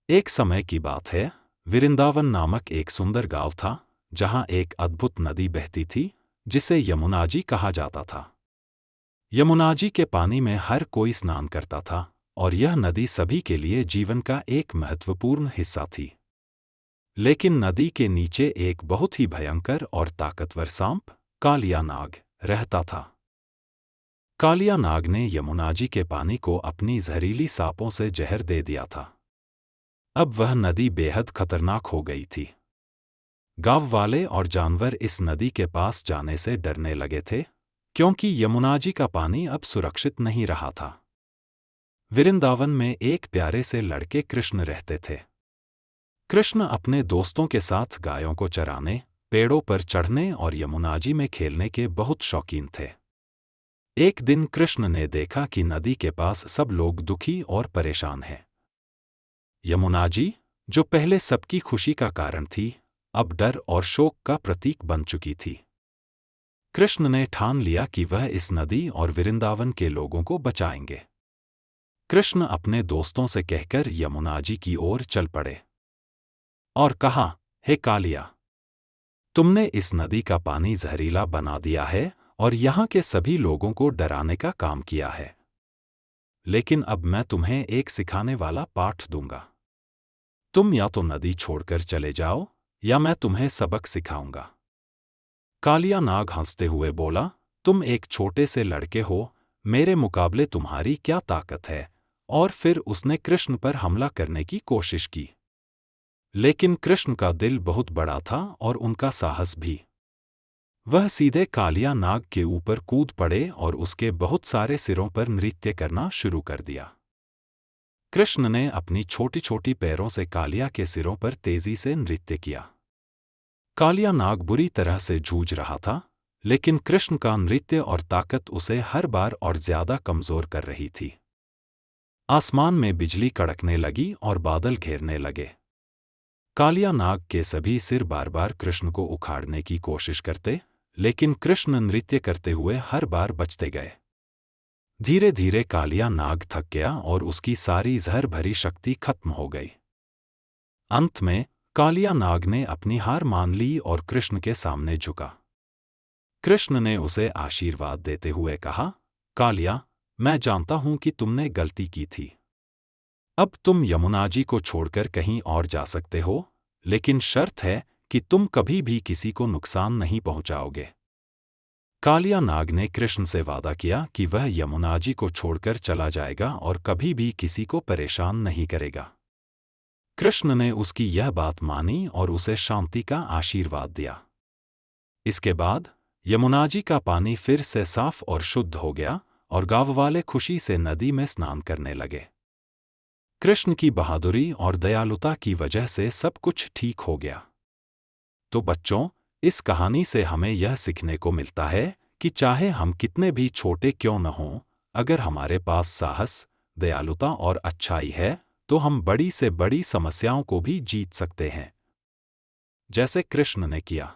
एक समय की बात है, वृंदावन नामक एक सुंदर गांव था, जहां एक अद्भुत नदी बहती थी, जिसे यमुनाजी कहा जाता था। यमुनाजी के पानी में हर कोई स्नान करता था, और यह नदी सभी के लिए जीवन का एक महत्वपूर्ण हिस्सा थी। लेकिन नदी के नीचे एक बहुत ही भयंकर और ताकतवर सांप, कालिया नाग, रहता था। कालिया नाग ने यमुनाजी के पानी को अपनी जहरीली सांपों से जहर दे दिया था। अब वह नदी बेहद खतरनाक हो गई थी। गांव वाले और जानवर इस नदी के पास जाने से डरने लगे थे, क्योंकि यमुनाजी का पानी अब सुरक्षित नहीं रहा था। वृंदावन में एक प्यारे से लड़के कृष्ण रहते थे। कृष्ण अपने दोस्तों के साथ गायों को चराने, पेड़ों पर चढ़ने और यमुनाजी में खेलने के बहुत शौकीन थे। एक दिन कृष्ण ने देखा कि नदी के पास सब लोग दुखी और परेशान हैं। यमुनाजी, जो पहले सबकी खुशी का कारण थी, अब डर और शोक का प्रतीक बन चुकी थी। कृष्ण ने ठान लिया कि वह इस नदी और वृंदावन के लोगों को बचाएंगे। कृष्ण अपने दोस्तों से कहकर यमुनाजी की ओर चल पड़े और कहा, हे कालिया, तुमने इस नदी का पानी जहरीला बना दिया है और यहाँ के सभी लोगों को डराने का काम किया है। लेकिन अब मैं तुम्हें एक सिखाने वाला पाठ दूंगा। तुम या तो नदी छोड़कर चले जाओ, या मैं तुम्हें सबक सिखाऊंगा। कालिया नाग हंसते हुए बोला, तुम एक छोटे से लड़के हो, मेरे मुकाबले तुम्हारी क्या ताकत है? और फिर उसने कृष्ण पर हमला करने की कोशिश की। लेकिन कृष्ण का दिल बहुत बड़ा था और उनका साहस भी। वह सीधे कालिया नाग के ऊपर कूद पड़े और उसके बहुत सारे सिरों पर नृत्य करना शुरू कर दिया। कृष्ण ने अपनी छोटी छोटी पैरों से कालिया के सिरों पर तेजी से नृत्य किया। कालिया नाग बुरी तरह से जूझ रहा था, लेकिन कृष्ण का नृत्य और ताकत उसे हर बार और ज्यादा कमजोर कर रही थी। आसमान में बिजली कड़कने लगी और बादल घेरने लगे। कालिया नाग के सभी सिर बार बार कृष्ण को उखाड़ने की कोशिश करते, लेकिन कृष्ण नृत्य करते हुए हर बार बचते गए। धीरे धीरे कालिया नाग थक गया और उसकी सारी जहर भरी शक्ति खत्म हो गई। अंत में कालिया नाग ने अपनी हार मान ली और कृष्ण के सामने झुका। कृष्ण ने उसे आशीर्वाद देते हुए कहा, कालिया, मैं जानता हूं कि तुमने गलती की थी। अब तुम यमुनाजी को छोड़कर कहीं और जा सकते हो, लेकिन शर्त है कि तुम कभी भी किसी को नुकसान नहीं पहुंचाओगे। कालिया नाग ने कृष्ण से वादा किया कि वह यमुनाजी को छोड़कर चला जाएगा और कभी भी किसी को परेशान नहीं करेगा। कृष्ण ने उसकी यह बात मानी और उसे शांति का आशीर्वाद दिया। इसके बाद यमुनाजी का पानी फिर से साफ और शुद्ध हो गया और गांव वाले खुशी से नदी में स्नान करने लगे। कृष्ण की बहादुरी और दयालुता की वजह से सब कुछ ठीक हो गया। तो बच्चों, इस कहानी से हमें यह सीखने को मिलता है कि चाहे हम कितने भी छोटे क्यों न हों, अगर हमारे पास साहस, दयालुता और अच्छाई है, तो हम बड़ी से बड़ी समस्याओं को भी जीत सकते हैं, जैसे कृष्ण ने किया।